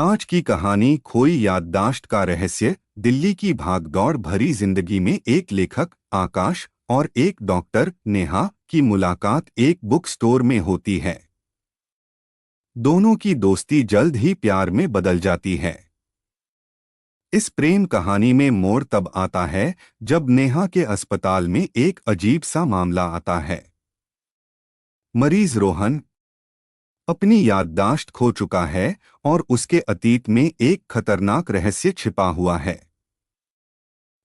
आज की कहानी खोई याददाश्त का रहस्य। दिल्ली की भागदौड़ भरी जिंदगी में एक लेखक आकाश और एक डॉक्टर नेहा की मुलाकात एक बुक स्टोर में होती है। दोनों की दोस्ती जल्द ही प्यार में बदल जाती है। इस प्रेम कहानी में मोड़ तब आता है जब नेहा के अस्पताल में एक अजीब सा मामला आता है। मरीज रोहन अपनी याददाश्त खो चुका है और उसके अतीत में एक खतरनाक रहस्य छिपा हुआ है।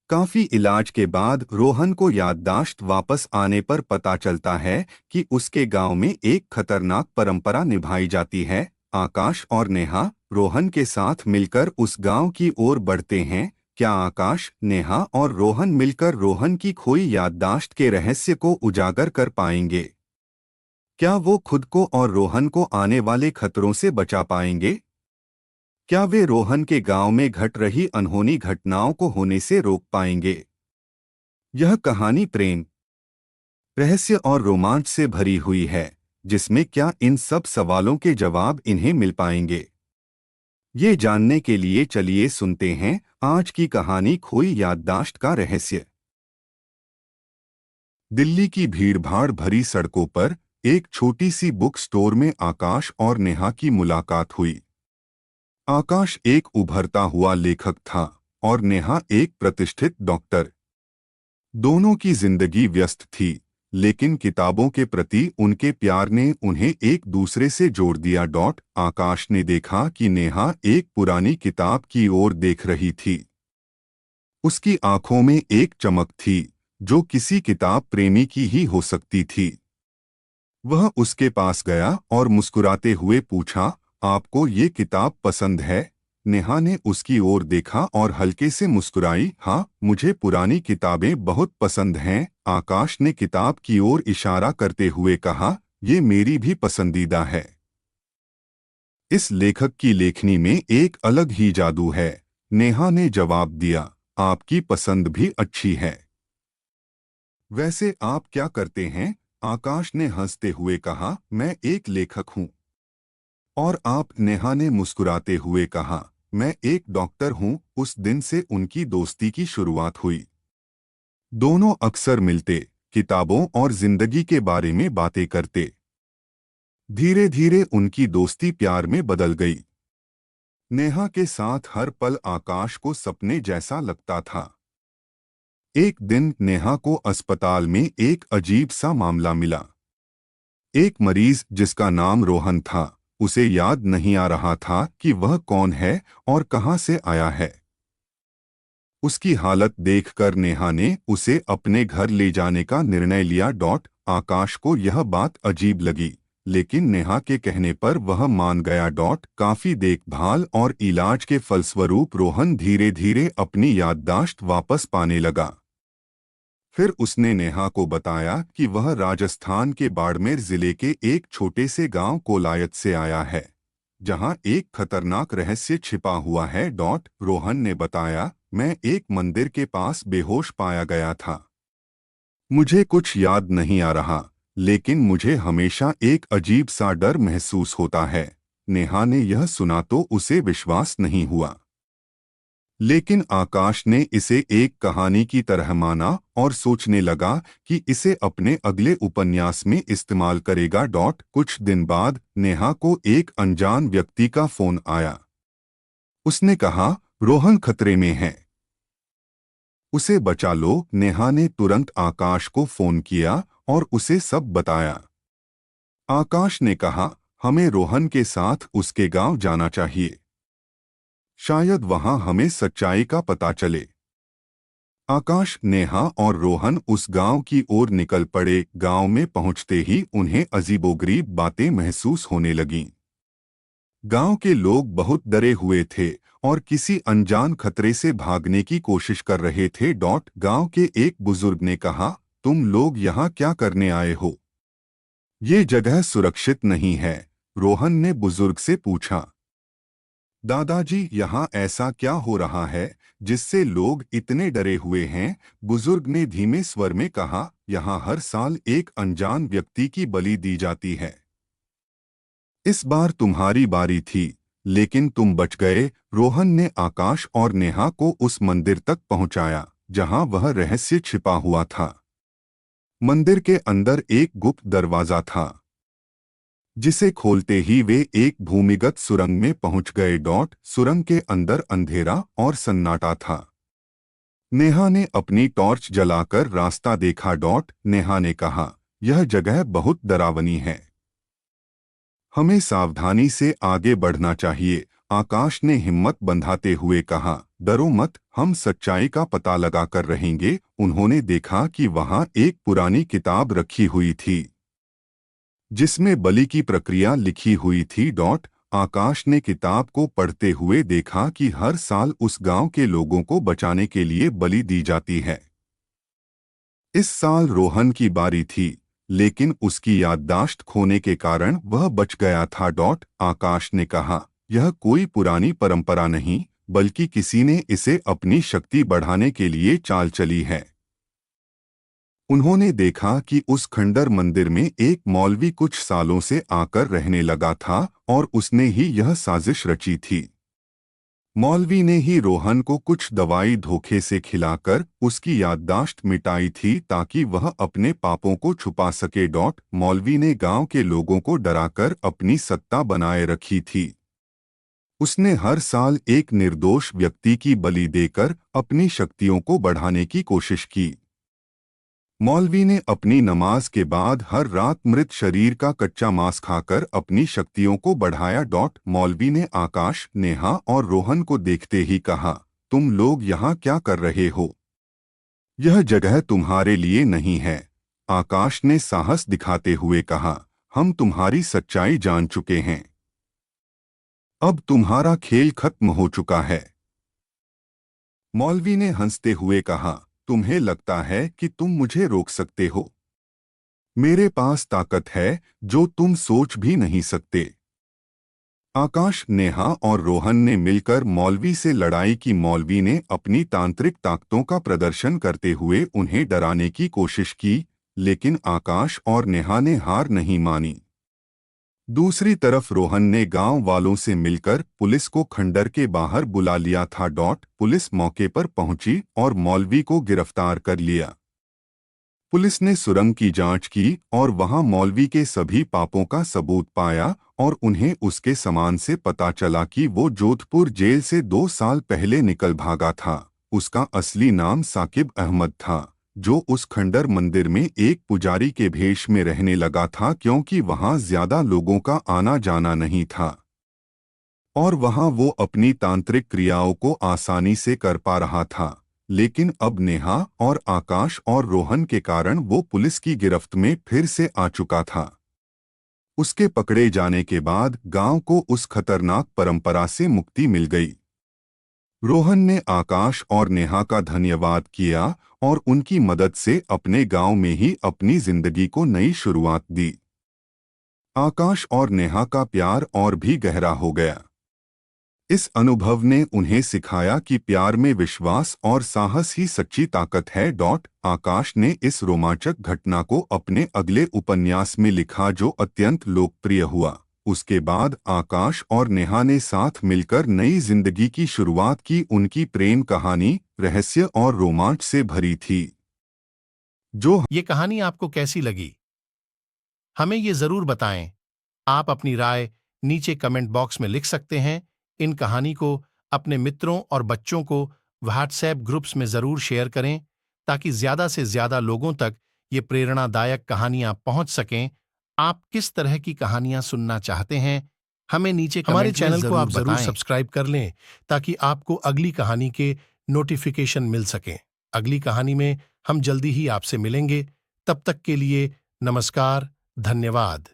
काफी इलाज के बाद रोहन को याददाश्त वापस आने पर पता चलता है कि उसके गांव में एक खतरनाक परंपरा निभाई जाती है। आकाश और नेहा रोहन के साथ मिलकर उस गांव की ओर बढ़ते हैं। क्या आकाश, नेहा और रोहन मिलकर रोहन की खोई याददाश्त के रहस्य को उजागर कर पाएंगे? क्या वो खुद को और रोहन को आने वाले खतरों से बचा पाएंगे? क्या वे रोहन के गांव में घट रही अनहोनी घटनाओं को होने से रोक पाएंगे? यह कहानी प्रेम, रहस्य और रोमांच से भरी हुई है, जिसमें क्या इन सब सवालों के जवाब इन्हें मिल पाएंगे? ये जानने के लिए चलिए सुनते हैं आज की कहानी खोई याददाश्त का रहस्य। दिल्ली की भीड़भाड़ भरी सड़कों पर एक छोटी सी बुक स्टोर में आकाश और नेहा की मुलाकात हुई। आकाश एक उभरता हुआ लेखक था और नेहा एक प्रतिष्ठित डॉक्टर। दोनों की जिंदगी व्यस्त थी, लेकिन किताबों के प्रति उनके प्यार ने उन्हें एक दूसरे से जोड़ दिया। आकाश ने देखा कि नेहा एक पुरानी किताब की ओर देख रही थी। उसकी आंखों में एक चमक थी जो किसी किताब प्रेमी की ही हो सकती थी। वह उसके पास गया और मुस्कुराते हुए पूछा, आपको ये किताब पसंद है? नेहा ने उसकी ओर देखा और हल्के से मुस्कुराई। हाँ, मुझे पुरानी किताबें बहुत पसंद हैं, आकाश ने किताब की ओर इशारा करते हुए कहा। ये मेरी भी पसंदीदा है। इस लेखक की लेखनी में एक अलग ही जादू है, नेहा ने जवाब दिया। आपकी पसंद भी अच्छी है। वैसे आप क्या करते हैं? आकाश ने हंसते हुए कहा, मैं एक लेखक हूँ। और आप? नेहा ने मुस्कुराते हुए कहा, मैं एक डॉक्टर हूँ। उस दिन से उनकी दोस्ती की शुरुआत हुई। दोनों अक्सर मिलते, किताबों और जिंदगी के बारे में बातें करते। धीरे धीरे उनकी दोस्ती प्यार में बदल गई। नेहा के साथ हर पल आकाश को सपने जैसा लगता था। एक दिन नेहा को अस्पताल में एक अजीब सा मामला मिला। एक मरीज जिसका नाम रोहन था, उसे याद नहीं आ रहा था कि वह कौन है और कहां से आया है। उसकी हालत देखकर नेहा ने उसे अपने घर ले जाने का निर्णय लिया। आकाश को यह बात अजीब लगी, लेकिन नेहा के कहने पर वह मान गया। काफी देखभाल और इलाज के फलस्वरूप रोहन धीरे धीरे अपनी याददाश्त वापस पाने लगा। फिर उसने नेहा को बताया कि वह राजस्थान के बाड़मेर जिले के एक छोटे से गांव कोलायत से आया है, जहां एक खतरनाक रहस्य छिपा हुआ है। रोहन ने बताया, मैं एक मंदिर के पास बेहोश पाया गया था। मुझे कुछ याद नहीं आ रहा, लेकिन मुझे हमेशा एक अजीब सा डर महसूस होता है। नेहा ने यह सुना तो उसे विश्वास नहीं हुआ, लेकिन आकाश ने इसे एक कहानी की तरह माना और सोचने लगा कि इसे अपने अगले उपन्यास में इस्तेमाल करेगा। कुछ दिन बाद नेहा को एक अनजान व्यक्ति का फोन आया। उसने कहा, रोहन खतरे में है, उसे बचा लो। नेहा ने तुरंत आकाश को फोन किया और उसे सब बताया। आकाश ने कहा, हमें रोहन के साथ उसके गांव जाना चाहिए, शायद वहां हमें सच्चाई का पता चले। आकाश, नेहा और रोहन उस गांव की ओर निकल पड़े। गांव में पहुंचते ही उन्हें अजीबोगरीब बातें महसूस होने लगीं। गांव के लोग बहुत डरे हुए थे और किसी अनजान खतरे से भागने की कोशिश कर रहे थे। गांव के एक बुजुर्ग ने कहा, तुम लोग यहाँ क्या करने आए हो? ये जगह सुरक्षित नहीं है। रोहन ने बुजुर्ग से पूछा, दादाजी, यहाँ ऐसा क्या हो रहा है जिससे लोग इतने डरे हुए हैं? बुजुर्ग ने धीमे स्वर में कहा, यहाँ हर साल एक अनजान व्यक्ति की बलि दी जाती है। इस बार तुम्हारी बारी थी, लेकिन तुम बच गए। रोहन ने आकाश और नेहा को उस मंदिर तक पहुंचाया जहां वह रहस्य छिपा हुआ था। मंदिर के अंदर एक गुप्त दरवाजा था जिसे खोलते ही वे एक भूमिगत सुरंग में पहुंच गए। सुरंग के अंदर अंधेरा और सन्नाटा था। नेहा ने अपनी टॉर्च जलाकर रास्ता देखा। नेहा ने कहा, यह जगह बहुत डरावनी है, हमें सावधानी से आगे बढ़ना चाहिए। आकाश ने हिम्मत बंधाते हुए कहा, डरो मत, हम सच्चाई का पता लगाकर रहेंगे। उन्होंने देखा कि वहां एक पुरानी किताब रखी हुई थी जिसमें बलि की प्रक्रिया लिखी हुई थी। आकाश ने किताब को पढ़ते हुए देखा कि हर साल उस गांव के लोगों को बचाने के लिए बलि दी जाती है। इस साल रोहन की बारी थी, लेकिन उसकी याददाश्त खोने के कारण वह बच गया था। आकाश ने कहा, यह कोई पुरानी परंपरा नहीं, बल्कि किसी ने इसे अपनी शक्ति बढ़ाने के लिए चाल चली है। उन्होंने देखा कि उस खंडर मंदिर में एक मौलवी कुछ सालों से आकर रहने लगा था और उसने ही यह साजिश रची थी। मौलवी ने ही रोहन को कुछ दवाई धोखे से खिलाकर उसकी याददाश्त मिटाई थी ताकि वह अपने पापों को छुपा सके। मौलवी ने गांव के लोगों को डराकर अपनी सत्ता बनाए रखी थी। उसने हर साल एक निर्दोष व्यक्ति की बलि देकर अपनी शक्तियों को बढ़ाने की कोशिश की। मौलवी ने अपनी नमाज के बाद हर रात मृत शरीर का कच्चा मांस खाकर अपनी शक्तियों को बढ़ाया। मौलवी ने आकाश, नेहा और रोहन को देखते ही कहा, तुम लोग यहाँ क्या कर रहे हो? यह जगह तुम्हारे लिए नहीं है। आकाश ने साहस दिखाते हुए कहा, हम तुम्हारी सच्चाई जान चुके हैं, अब तुम्हारा खेल खत्म हो चुका है। मौलवी ने हंसते हुए कहा, तुम्हें लगता है कि तुम मुझे रोक सकते हो? मेरे पास ताकत है जो तुम सोच भी नहीं सकते। आकाश, नेहा और रोहन ने मिलकर मौलवी से लड़ाई की। मौलवी ने अपनी तांत्रिक ताकतों का प्रदर्शन करते हुए उन्हें डराने की कोशिश की, लेकिन आकाश और नेहा ने हार नहीं मानी। दूसरी तरफ रोहन ने गांव वालों से मिलकर पुलिस को खंडर के बाहर बुला लिया था। पुलिस मौके पर पहुंची और मौलवी को गिरफ्तार कर लिया। पुलिस ने सुरंग की जांच की और वहां मौलवी के सभी पापों का सबूत पाया और उन्हें उसके सामान से पता चला कि वो जोधपुर जेल से 2 साल पहले निकल भागा था। उसका असली नाम साकिब अहमद था, जो उस खंडर मंदिर में एक पुजारी के भेष में रहने लगा था क्योंकि वहां ज्यादा लोगों का आना जाना नहीं था और वहां वो अपनी तांत्रिक क्रियाओं को आसानी से कर पा रहा था। लेकिन अब नेहा और आकाश और रोहन के कारण वो पुलिस की गिरफ्त में फिर से आ चुका था। उसके पकड़े जाने के बाद गांव को उस खतरनाक परंपरा से मुक्ति मिल गई। रोहन ने आकाश और नेहा का धन्यवाद किया और उनकी मदद से अपने गांव में ही अपनी जिंदगी को नई शुरुआत दी। आकाश और नेहा का प्यार और भी गहरा हो गया। इस अनुभव ने उन्हें सिखाया कि प्यार में विश्वास और साहस ही सच्ची ताकत है। आकाश ने इस रोमांचक घटना को अपने अगले उपन्यास में लिखा जो अत्यंत लोकप्रिय हुआ। उसके बाद आकाश और नेहा ने साथ मिलकर नई जिंदगी की शुरुआत की। उनकी प्रेम कहानी रहस्य और रोमांच से भरी थी। ये कहानी आपको कैसी लगी? हमें ये जरूर बताएं। आप अपनी राय नीचे कमेंट बॉक्स में लिख सकते हैं। इन कहानी को अपने मित्रों और बच्चों को व्हाट्सएप ग्रुप्स में जरूर शेयर करें ताकि ज्यादा से ज्यादा लोगों तक ये प्रेरणादायक कहानियां पहुंच सकें। आप किस तरह की कहानियां सुनना चाहते हैं, हमें नीचे हमारे कमेंट में चैनल को आप जरूर बताएं। सब्सक्राइब कर लें ताकि आपको अगली कहानी के नोटिफिकेशन मिल सके। अगली कहानी में हम जल्दी ही आपसे मिलेंगे। तब तक के लिए नमस्कार, धन्यवाद।